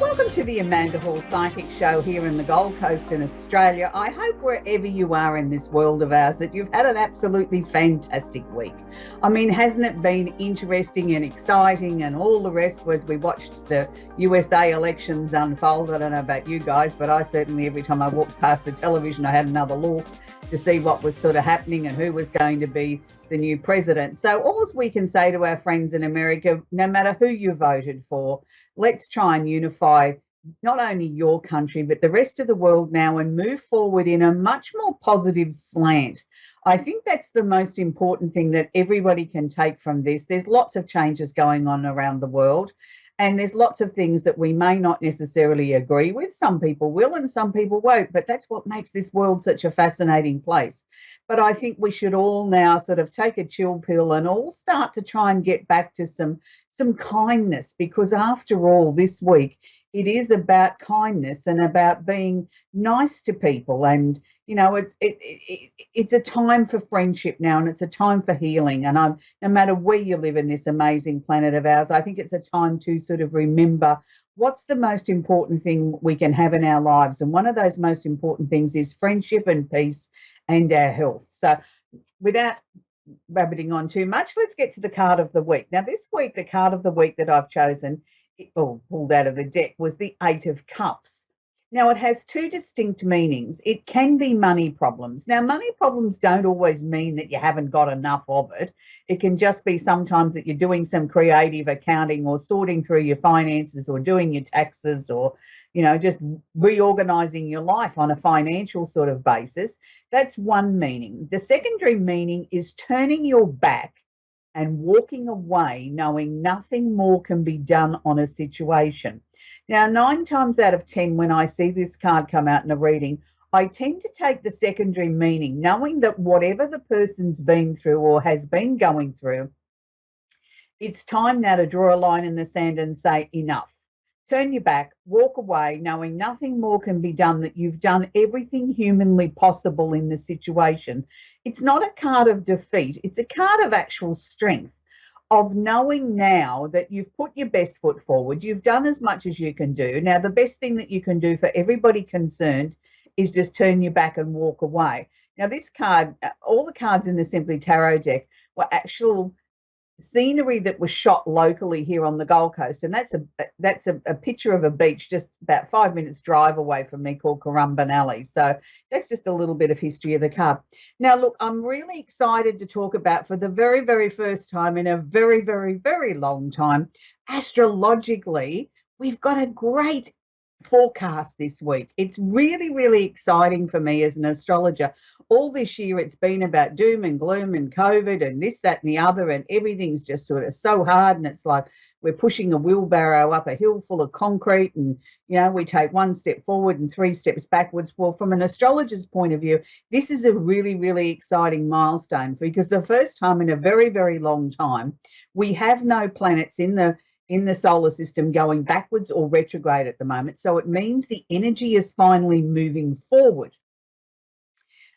Welcome to the Amanda Hall Psychic Show here in the Gold Coast in Australia. I hope wherever you are in this world of ours that you've had an absolutely fantastic week. I mean, hasn't it been interesting and exciting and all the rest as we watched the USA elections unfold? I don't know about you guys, but I certainly, every time I walked past the television, I had another look to see what was sort of happening and who was going to be the new president. So all we can say to our friends in America, no matter who you voted for, let's try and unify not only your country, but the rest of the world now and move forward in a much more positive slant. I think that's the most important thing that everybody can take from this. There's lots of changes going on around the world, and there's lots of things that we may not necessarily agree with. Some people will and some people won't, but that's what makes this world such a fascinating place. But I think we should all now sort of take a chill pill and all start to try and get back to some kindness, because after all, this week it is about kindness and about being nice to people. And you know, it's a time for friendship now, and it's a time for healing. And no matter where you live in this amazing planet of ours, I think it's a time to sort of remember what's the most important thing we can have in our lives. And one of those most important things is friendship and peace and our health. So without rabbiting on too much, let's get to the card of the week. Now, this week, the card of the week that I've chosen or pulled out of the deck was the Eight of Cups. Now, it has two distinct meanings. It can be money problems. Now, money problems don't always mean that you haven't got enough of it. It can just be sometimes that you're doing some creative accounting or sorting through your finances or doing your taxes or, you know, just reorganizing your life on a financial sort of basis. That's one meaning. The secondary meaning is turning your back and walking away knowing nothing more can be done on a situation. Now, 9 times out of 10, when I see this card come out in a reading, I tend to take the secondary meaning, knowing that whatever the person's been through or has been going through, it's time now to draw a line in the sand and say enough. Turn your back, walk away, knowing nothing more can be done, that you've done everything humanly possible in the situation. It's not a card of defeat. It's a card of actual strength, of knowing now that you've put your best foot forward. You've done as much as you can do. Now, the best thing that you can do for everybody concerned is just turn your back and walk away. Now, this card, all the cards in the Simply Tarot deck were actual scenery that was shot locally here on the Gold Coast, and that's a picture of a beach just about 5 minutes drive away from me called Currumbin. So that's just a little bit of history of the card. Now, look, I'm really excited to talk about, for the very, very first time in a very, very, very long time, astrologically, we've got a great forecast this week. It's really, really exciting for me as an astrologer. All this year it's been about doom and gloom and COVID and this, that, and the other, and everything's just sort of so hard, and it's like we're pushing a wheelbarrow up a hill full of concrete, and you know, we take 1 step forward and 3 steps backwards. Well, from an astrologer's point of view, this is a really, really exciting milestone, because the first time in a very, very long time we have no planets in the solar system going backwards or retrograde at the moment. So it means the energy is finally moving forward.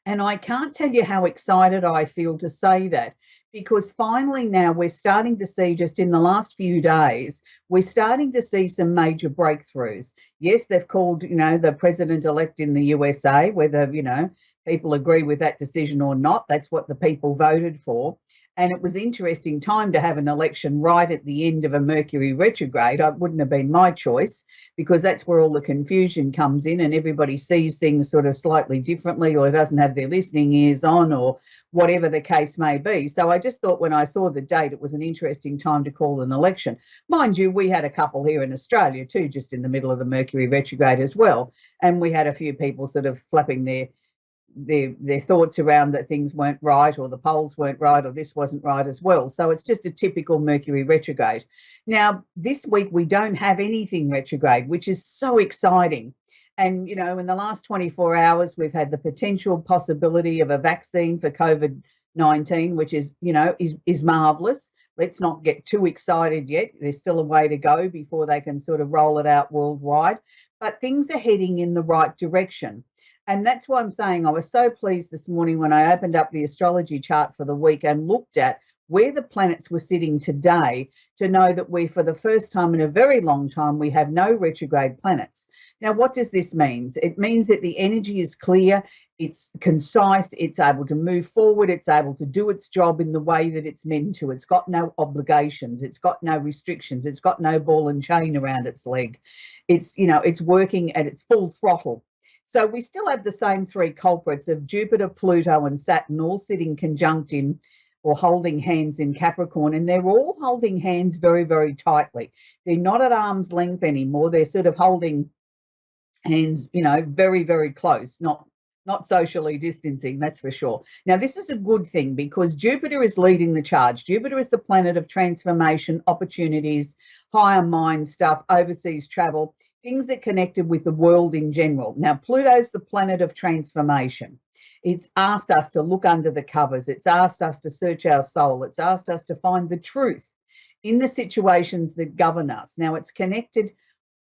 And I can't tell you how excited I feel to say that, because finally now we're starting to see, just in the last few days, we're starting to see some major breakthroughs. Yes, they've called, you know, the president-elect in the USA, whether, you know, people agree with that decision or not, that's what the people voted for. And it was an interesting time to have an election right at the end of a Mercury retrograde. It wouldn't have been my choice, because that's where all the confusion comes in and everybody sees things sort of slightly differently, or doesn't have their listening ears on, or whatever the case may be. So I just thought when I saw the date, it was an interesting time to call an election. Mind you, we had a couple here in Australia too, just in the middle of the Mercury retrograde as well. And we had a few people sort of flapping their thoughts around that things weren't right, or the polls weren't right, or this wasn't right as well. So it's just a typical Mercury retrograde. Now, this week we don't have anything retrograde, which is so exciting. And, you know, in the last 24 hours, we've had the potential possibility of a vaccine for COVID-19, which is, you know, is marvellous. Let's not get too excited yet. There's still a way to go before they can sort of roll it out worldwide. But things are heading in the right direction. And that's why I'm saying I was so pleased this morning when I opened up the astrology chart for the week and looked at where the planets were sitting today to know that we, for the first time in a very long time, we have no retrograde planets. Now, what does this mean? It means that the energy is clear, it's concise, it's able to move forward, it's able to do its job in the way that it's meant to. It's got no obligations, it's got no restrictions, it's got no ball and chain around its leg. It's, you know, it's working at its full throttle. So we still have the same three culprits of Jupiter, Pluto, and Saturn all sitting conjunct in or holding hands in Capricorn, and they're all holding hands very, very tightly. They're not at arm's length anymore. They're sort of holding hands, you know, very, very close, not socially distancing, that's for sure. Now, this is a good thing because Jupiter is leading the charge. Jupiter is the planet of transformation, opportunities, higher mind stuff, overseas travel, things that connected with the world in general. Now, Pluto's the planet of transformation. It's asked us to look under the covers. It's asked us to search our soul. It's asked us to find the truth in the situations that govern us. Now, it's connected,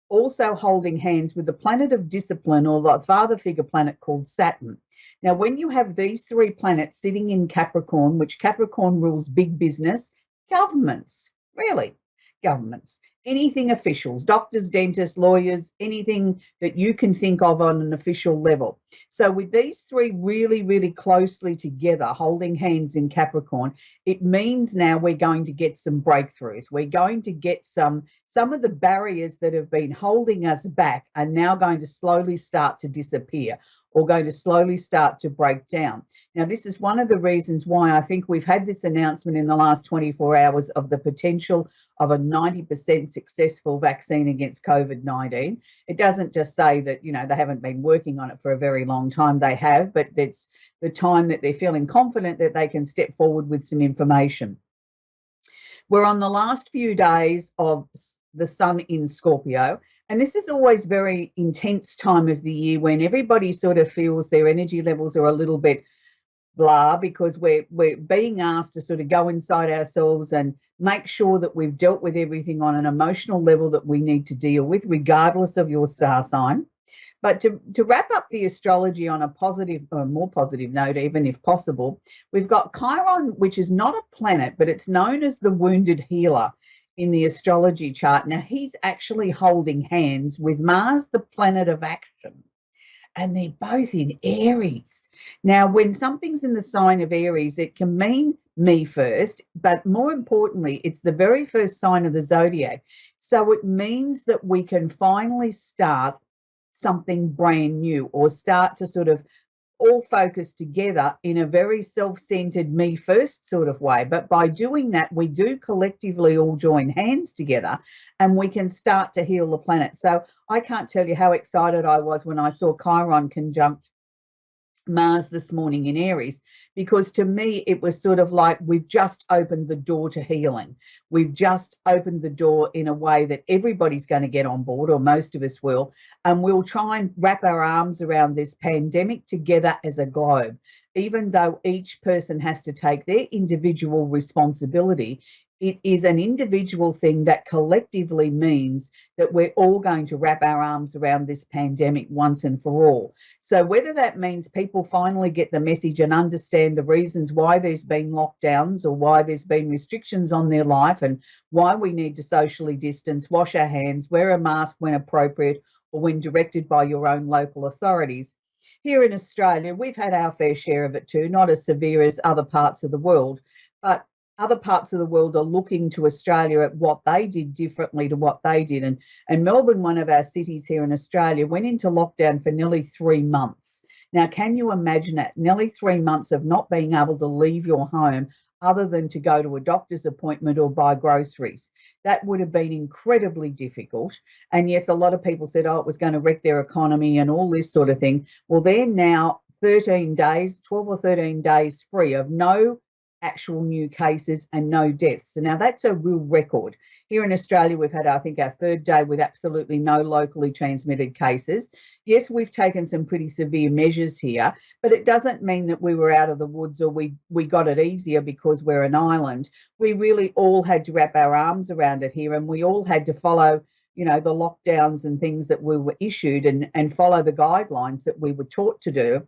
also holding hands with the planet of discipline, or the father figure planet called Saturn. Now, when you have these three planets sitting in Capricorn, which Capricorn rules big business, governments, really, governments, anything officials, doctors, dentists, lawyers, anything that you can think of on an official level. So with these three really, really closely together, holding hands in Capricorn, it means now we're going to get some breakthroughs. We're going to get some of the barriers that have been holding us back are now going to slowly start to disappear, or going to slowly start to break down. Now, this is one of the reasons why I think we've had this announcement in the last 24 hours of the potential of a 90% successful vaccine against COVID-19. It doesn't just say that, you know, they haven't been working on it for a very long time. They have, but it's the time that they're feeling confident that they can step forward with some information. We're on the last few days of the sun in Scorpio, and this is always very intense time of the year when everybody sort of feels their energy levels are a little bit blah, because we're being asked to sort of go inside ourselves and make sure that we've dealt with everything on an emotional level that we need to deal with, regardless of your star sign. But to wrap up the astrology on a positive, or more positive note, even if possible, we've got Chiron, which is not a planet, but it's known as the wounded healer in the astrology chart. Now, he's actually holding hands with Mars, the planet of action, and they're both in Aries. Now, when something's in the sign of Aries, it can mean me first, but more importantly, it's the very first sign of the zodiac. So it means that we can finally start something brand new, or start to sort of all focus together in a very self-centered me first sort of way. But by doing that, we do collectively all join hands together and we can start to heal the planet. So I can't tell you how excited I was when I saw Chiron conjunct Mars this morning in Aries, because to me it was sort of like we've just opened the door to healing. We've just opened the door in a way that everybody's going to get on board, or most of us will, and we'll try and wrap our arms around this pandemic together as a globe. Even though each person has to take their individual responsibility, it is an individual thing that collectively means that we're all going to wrap our arms around this pandemic once and for all. So whether that means people finally get the message and understand the reasons why there's been lockdowns, or why there's been restrictions on their life, and why we need to socially distance, wash our hands, wear a mask when appropriate, or when directed by your own local authorities. Here in Australia, we've had our fair share of it too, not as severe as other parts of the world, but other parts of the world are looking to Australia at what they did differently to what they did. And Melbourne, one of our cities here in Australia, went into lockdown for nearly 3 months. Now, can you imagine that? Nearly 3 months of not being able to leave your home other than to go to a doctor's appointment or buy groceries. That would have been incredibly difficult. And yes, a lot of people said, oh, it was going to wreck their economy and all this sort of thing. Well, they're now 13 days, 12 or 13 days free of no actual new cases and no deaths. So now that's a real record. Here in Australia, we've had, I think, our 3rd day with absolutely no locally transmitted cases. Yes, we've taken some pretty severe measures here, but it doesn't mean that we were out of the woods, or we got it easier because we're an island. We really all had to wrap our arms around it here, and we all had to follow, you know, the lockdowns and things that we were issued, and follow the guidelines that we were taught to do.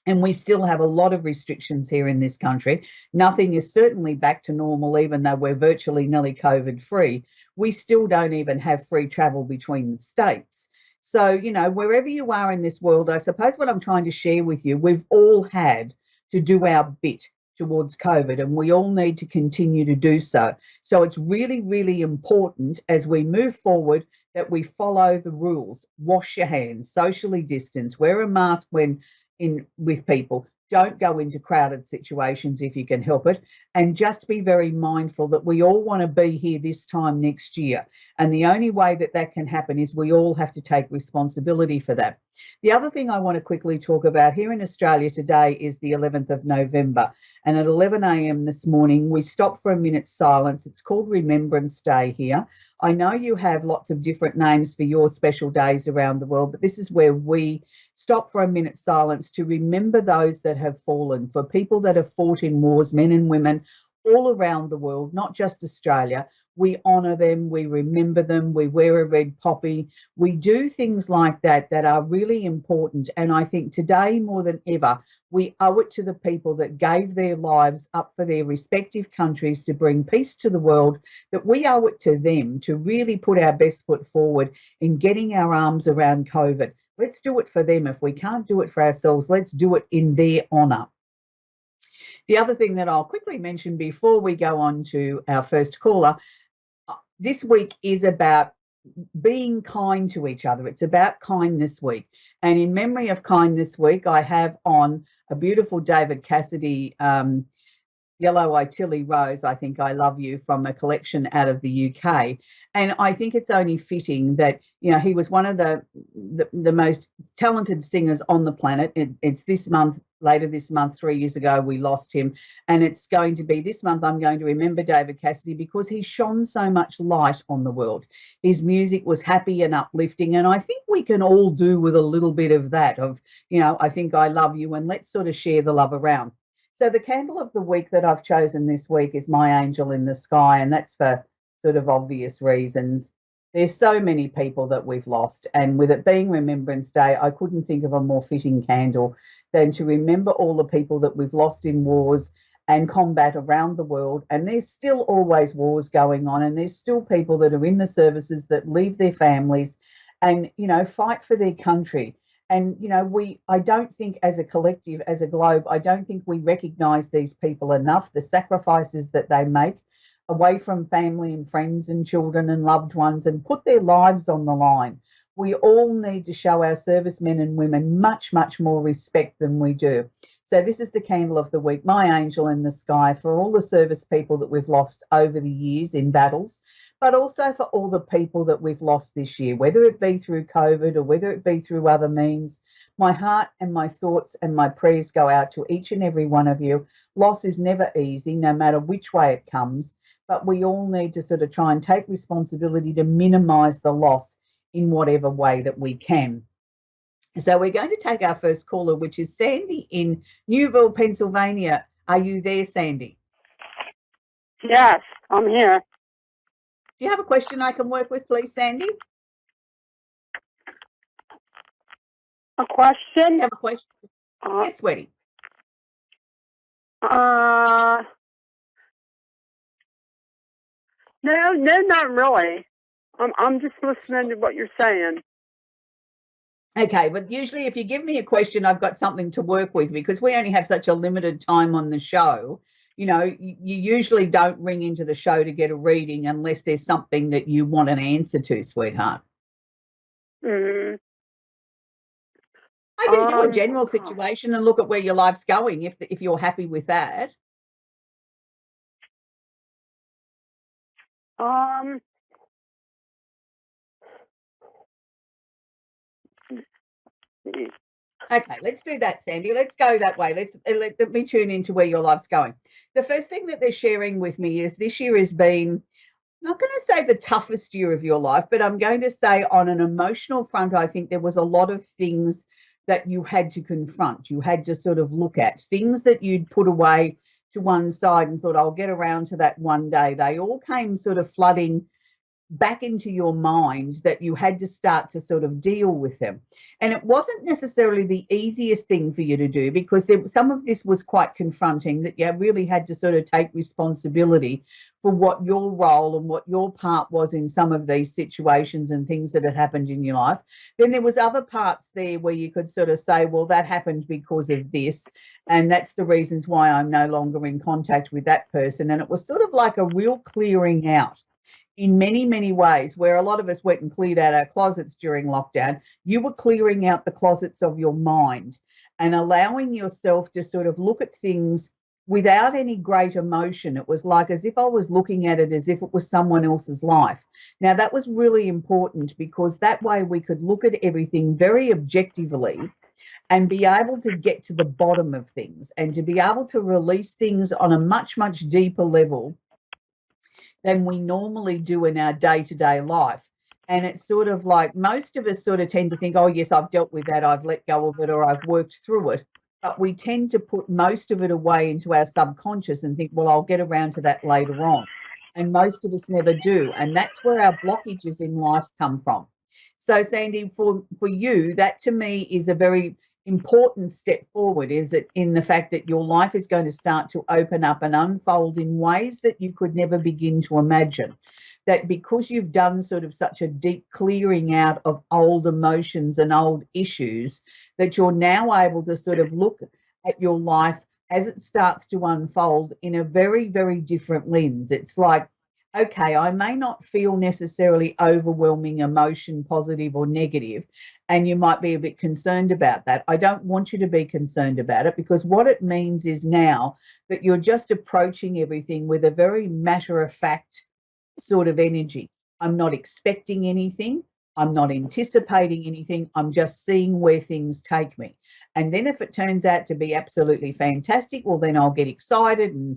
And we still have a lot of restrictions here in this country. Nothing is certainly back to normal, even though we're virtually nearly COVID free. We still don't even have free travel between the states. So, wherever you are in this world, I suppose what I'm trying to share with you, we've all had to do our bit towards COVID, and we all need to continue to do so. So it's really, really important as we move forward that we follow the rules. Wash your hands, socially distance, wear a mask when in with people. Don't go into crowded situations if you can help it, and just be very mindful that we all want to be here this time next year. And the only way that that can happen is we all have to take responsibility for that. The other thing I want to quickly talk about here in Australia today is the 11th of November. And at 11 a.m. this morning, we stopped for a minute's silence. It's called Remembrance Day here. I know you have lots of different names for your special days around the world, but this is where we stop for a minute's silence to remember those that have fallen, for people that have fought in wars, men and women all around the world, not just Australia. We honour them, we remember them, we wear a red poppy. We do things like that that are really important. And I think today more than ever, we owe it to the people that gave their lives up for their respective countries to bring peace to the world, that we owe it to them to really put our best foot forward in getting our arms around COVID. Let's do it for them. If we can't do it for ourselves, let's do it in their honour. The other thing that I'll quickly mention before we go on to our first caller, this week is about being kind to each other. It's about Kindness Week. And in memory of Kindness Week, I have on a beautiful David Cassidy Yellow Itilly Rose, I Think I Love You, from a collection out of the UK. And I think it's only fitting that, he was one of the most talented singers on the planet. It's this month, later this month, 3 years ago, we lost him. And it's going to be this month, I'm going to remember David Cassidy because he shone so much light on the world. His music was happy and uplifting. And I think we can all do with a little bit of that, of, I think I love you, and let's sort of share the love around. So the candle of the week that I've chosen this week is My Angel in the Sky, and that's for sort of obvious reasons. There's so many people that we've lost, and with it being Remembrance Day, I couldn't think of a more fitting candle than to remember all the people that we've lost in wars and combat around the world. And there's still always wars going on, and there's still people that are in the services that leave their families and, fight for their country. And, I don't think as a collective, as a globe, I don't think we recognise these people enough, the sacrifices that they make away from family and friends and children and loved ones, and put their lives on the line. We all need to show our servicemen and women much, much more respect than we do. So this is the candle of the week, My Angel in the Sky, for all the service people that we've lost over the years in battles, but also for all the people that we've lost this year, whether it be through COVID or whether it be through other means. My heart and my thoughts and my prayers go out to each and every one of you. Loss is never easy, no matter which way it comes, but we all need to sort of try and take responsibility to minimise the loss in whatever way that we can. So we're going to take our first caller, which is Sandy in Newville, Pennsylvania. Are you there, Sandy? Yes, I'm here. Do you have a question I can work with, please, Sandy? A question? You have a question? Yes, sweetie. No, not really. I'm just listening to what you're saying. Okay, but usually if you give me a question, I've got something to work with, because we only have such a limited time on the show. You usually don't ring into the show to get a reading unless there's something that you want an answer to, sweetheart. Mm-hmm. I can do a general situation and look at where your life's going if you're happy with that. Okay, let's do that, Sandy. Let's go that way. Let me tune into where your life's going. The first thing that they're sharing with me is this year has been, I'm not going to say the toughest year of your life, but I'm going to say on an emotional front, I think there was a lot of things that you had to confront. You had to sort of look at things that you'd put away to one side and thought, I'll get around to that one day. They all came sort of flooding back into your mind that you had to start to sort of deal with them. And it wasn't necessarily the easiest thing for you to do, because some of this was quite confronting, that you really had to sort of take responsibility for what your role and what your part was in some of these situations and things that had happened in your life. Then there was other parts there where you could sort of say, well, that happened because of this, and that's the reasons why I'm no longer in contact with that person. And it was sort of like a real clearing out in many, many ways, where a lot of us went and cleared out our closets during lockdown. You were clearing out the closets of your mind and allowing yourself to sort of look at things without any great emotion. It was like as if I was looking at it as if it was someone else's life. Now, that was really important, because that way we could look at everything very objectively and be able to get to the bottom of things, and to be able to release things on a much, much deeper level than we normally do in our day-to-day life. And it's sort of like most of us sort of tend to think, oh, yes, I've dealt with that, I've let go of it, or I've worked through it. But we tend to put most of it away into our subconscious and think, well, I'll get around to that later on. And most of us never do. And that's where our blockages in life come from. So, Sandy, for you, that to me is a very important step forward, is it in the fact that your life is going to start to open up and unfold in ways that you could never begin to imagine. That because you've done sort of such a deep clearing out of old emotions and old issues, that you're now able to sort of look at your life as it starts to unfold in a very, very different lens. It's like, okay, I may not feel necessarily overwhelming emotion, positive or negative, and you might be a bit concerned about that. I don't want you to be concerned about it, because what it means is now that you're just approaching everything with a very matter-of-fact sort of energy. I'm not expecting anything. I'm not anticipating anything. I'm just seeing where things take me. And then if it turns out to be absolutely fantastic, well, then I'll get excited and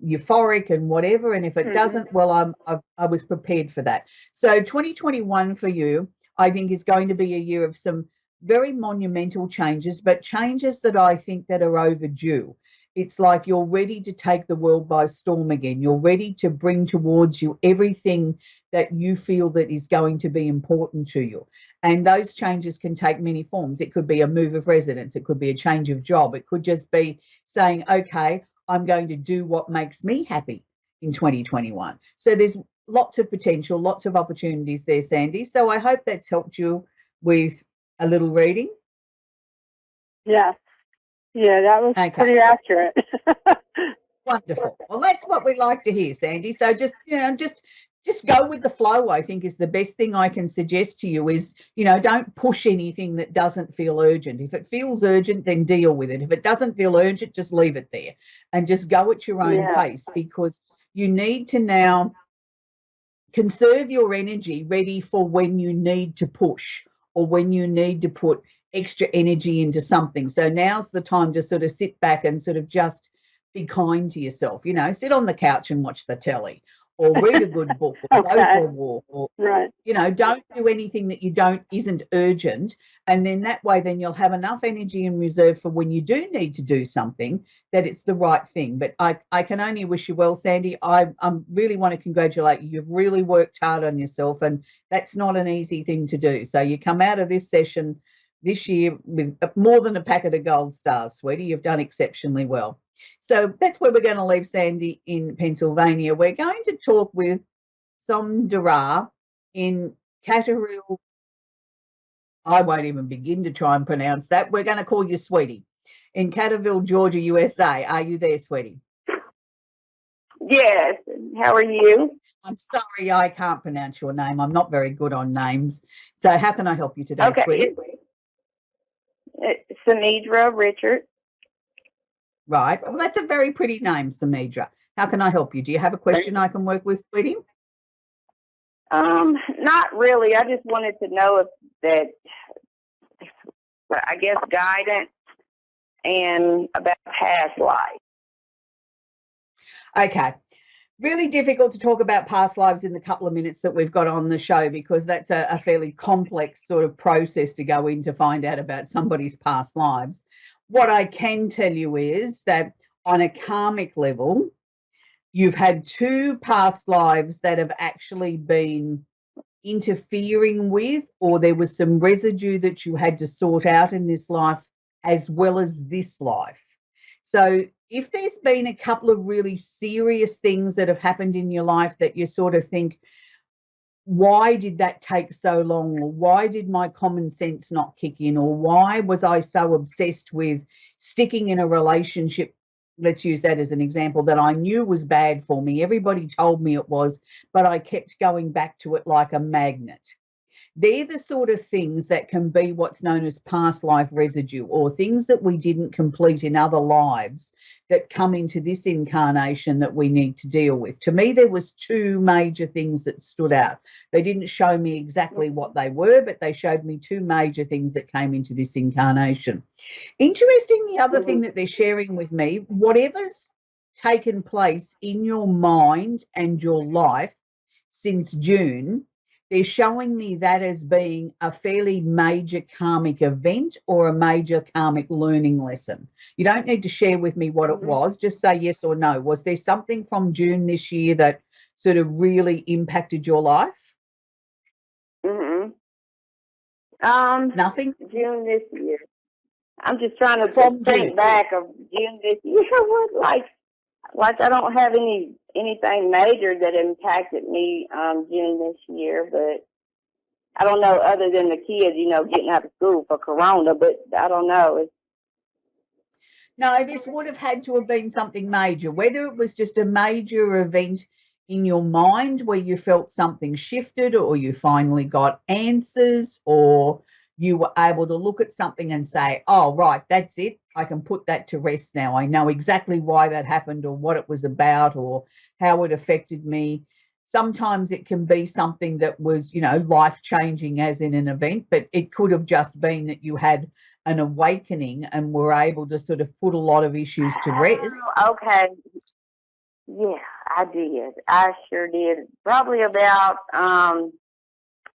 euphoric and whatever. And if it doesn't, well, I was prepared for that. So 2021 for you, I think, is going to be a year of some very monumental changes, but changes that I think that are overdue. It's like you're ready to take the world by storm again. You're ready to bring towards you everything that you feel that is going to be important to you. And those changes can take many forms. It could be a move of residence. It could be a change of job. It could just be saying, okay, I'm going to do what makes me happy in 2021. So there's lots of potential, lots of opportunities there, Sandy. So I hope that's helped you with a little reading. Yes. Yeah, that was pretty accurate. Wonderful. Well, that's what we like to hear, Sandy. So just go with the flow, I think, is the best thing I can suggest to you. Is, don't push anything that doesn't feel urgent. If it feels urgent, then deal with it. If it doesn't feel urgent, just leave it there and just go at your own pace, because you need to now conserve your energy ready for when you need to push or when you need to put extra energy into something. So now's the time to sort of sit back and sort of just be kind to yourself. Sit on the couch and watch the telly, or read a good book, or go for a walk, or don't do anything that isn't urgent. And then that way, then you'll have enough energy in reserve for when you do need to do something, that it's the right thing. But I can only wish you well, Sandy. I really want to congratulate you. You've really worked hard on yourself, and that's not an easy thing to do. So you come out of this session this year with more than a packet of gold stars, sweetie. You've done exceptionally well. So that's where we're going to leave Sandy in Pennsylvania. We're going to talk with Somdara in Catterill. I won't even begin to try and pronounce that. We're going to call you Sweetie in Catterville, Georgia, USA. Are you there, Sweetie? Yes. How are you? I'm sorry, I can't pronounce your name. I'm not very good on names. So how can I help you today, Sweetie? It's Samidra Richard. Right. Well, that's a very pretty name, Samidra. How can I help you? Do you have a question I can work with, sweetie? Not really. I just wanted to know I guess, guidance and about past life. Okay. Really difficult to talk about past lives in the couple of minutes that we've got on the show, because that's a fairly complex sort of process to go in to find out about somebody's past lives. What I can tell you is that on a karmic level, you've had two past lives that have actually been interfering with, or there was some residue that you had to sort out in this life as well as this life. So if there's been a couple of really serious things that have happened in your life that you sort of think, why did that take so long? Or why did my common sense not kick in? Or why was I so obsessed with sticking in a relationship? Let's use that as an example, that I knew was bad for me. Everybody told me it was, but I kept going back to it like a magnet. They're the sort of things that can be what's known as past life residue, or things that we didn't complete in other lives that come into this incarnation that we need to deal with. To me, there was two major things that stood out. They didn't show me exactly what they were, but they showed me two major things that came into this incarnation. Interesting, the other thing that they're sharing with me, whatever's taken place in your mind and your life since June, they're showing me that as being a fairly major karmic event or a major karmic learning lesson. You don't need to share with me what it was, just say yes or no. Was there something from June this year that sort of really impacted your life? Nothing? June this year. I'm just trying to From think June. back of June this year. What, like I don't have anything major that impacted me June this year, but I don't know, other than the kids, getting out of school for Corona, but I don't know. No, this would have had to have been something major, whether it was just a major event in your mind where you felt something shifted, or you finally got answers, or you were able to look at something and say, oh, right, that's it. I can put that to rest now. I know exactly why that happened, or what it was about, or how it affected me. Sometimes it can be something that was, life-changing as in an event, but it could have just been that you had an awakening and were able to sort of put a lot of issues to rest. Okay. Yeah, I did. I sure did. Probably about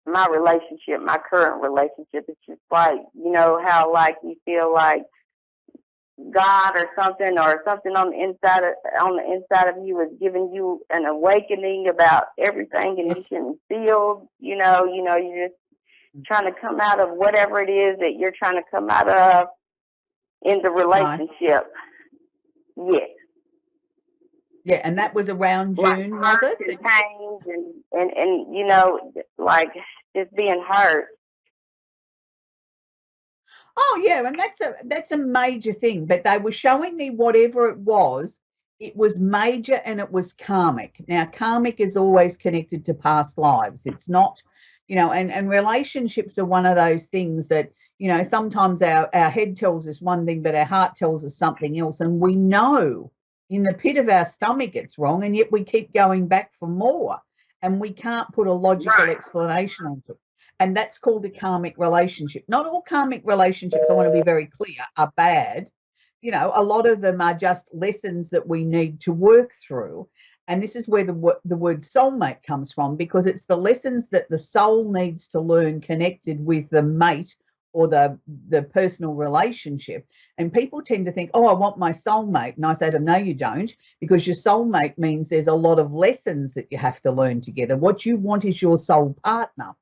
my relationship, my current relationship. It's just like, how like you feel like God or something on the inside of you is giving you an awakening about everything, and you can feel, you're just trying to come out of whatever it is that you're trying to come out of in the relationship. Right. Yes. Yeah, and that was around June, like was it? And pain and like just being hurt. Oh yeah, and that's a major thing. But they were showing me whatever it was major and it was karmic. Now, karmic is always connected to past lives. It's not, and relationships are one of those things that, sometimes our head tells us one thing, but our heart tells us something else. And we know in the pit of our stomach it's wrong, and yet we keep going back for more. And we can't put a logical explanation on it. And that's called a karmic relationship. Not all karmic relationships, I want to be very clear, are bad. A lot of them are just lessons that we need to work through. And this is where the word soulmate comes from, because it's the lessons that the soul needs to learn connected with the mate or the personal relationship. And people tend to think, oh, I want my soulmate. And I say to them, no, you don't, because your soulmate means there's a lot of lessons that you have to learn together. What you want is your soul partner,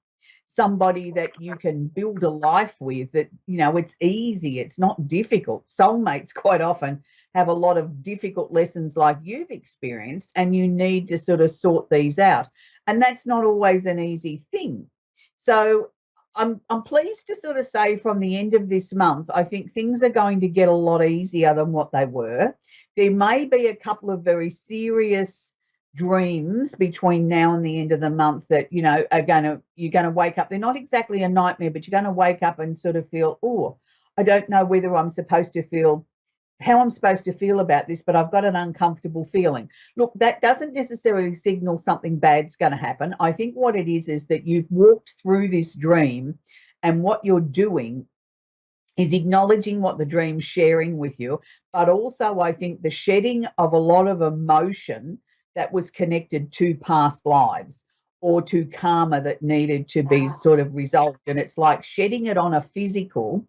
somebody that you can build a life with, that, it's easy, it's not difficult. Soulmates quite often have a lot of difficult lessons like you've experienced, and you need to sort of sort these out. And that's not always an easy thing. So I'm pleased to sort of say from the end of this month, I think things are going to get a lot easier than what they were. There may be a couple of very serious dreams between now and the end of the month that, you're going to wake up. They're not exactly a nightmare, but you're going to wake up and sort of feel, oh, I don't know whether I'm supposed to feel how I'm supposed to feel about this, but I've got an uncomfortable feeling. Look, that doesn't necessarily signal something bad's going to happen. I think what it is that you've walked through this dream, and what you're doing is acknowledging what the dream's sharing with you, but also I think the shedding of a lot of emotion that was connected to past lives or to karma that needed to be sort of resolved. And it's like shedding it on a physical,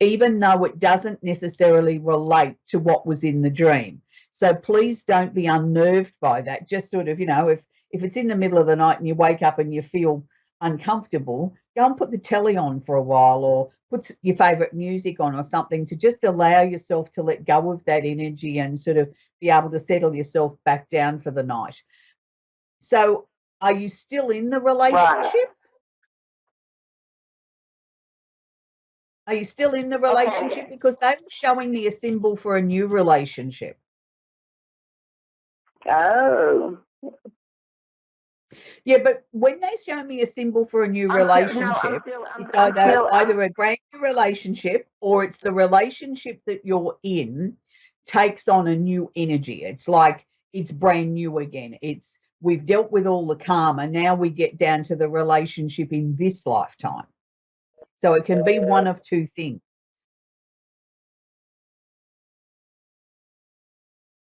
even though it doesn't necessarily relate to what was in the dream. So please don't be unnerved by that. Just sort of, if it's in the middle of the night and you wake up and you feel uncomfortable, go and put the telly on for a while, or put your favorite music on or something, to just allow yourself to let go of that energy and sort of be able to settle yourself back down for the night. So are you still in the relationship? Are you still in the relationship? Because they were showing me a symbol for a new relationship. Oh. Yeah, but when they show me a symbol for a new relationship, it's either a brand new relationship, or it's the relationship that you're in takes on a new energy. It's like it's brand new again. We've dealt with all the karma. Now we get down to the relationship in this lifetime. So it can be one of two things.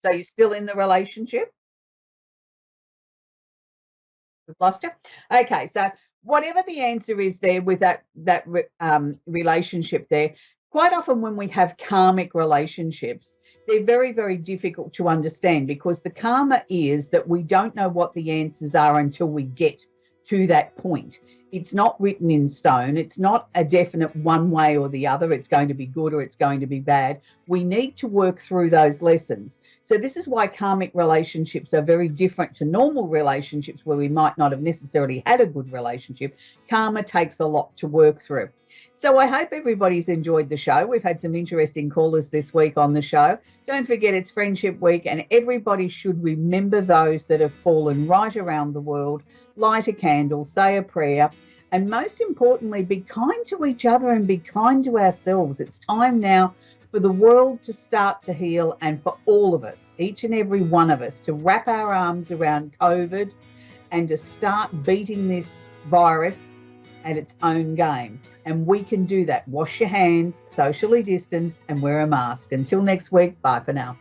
So you're still in the relationship? We've lost you. Okay, so whatever the answer is there with that relationship there, quite often when we have karmic relationships, they're very, very difficult to understand, because the karma is that we don't know what the answers are until we get to that point. It's not written in stone. It's not a definite one way or the other. It's going to be good or it's going to be bad. We need to work through those lessons. So this is why karmic relationships are very different to normal relationships where we might not have necessarily had a good relationship. Karma takes a lot to work through. So I hope everybody's enjoyed the show. We've had some interesting callers this week on the show. Don't forget it's Friendship Week, and everybody should remember those that have fallen right around the world. Light a candle, say a prayer, and most importantly, be kind to each other and be kind to ourselves. It's time now for the world to start to heal, and for all of us, each and every one of us, to wrap our arms around COVID and to start beating this virus at its own game. And we can do that. Wash your hands, socially distance, and wear a mask. Until next week, bye for now.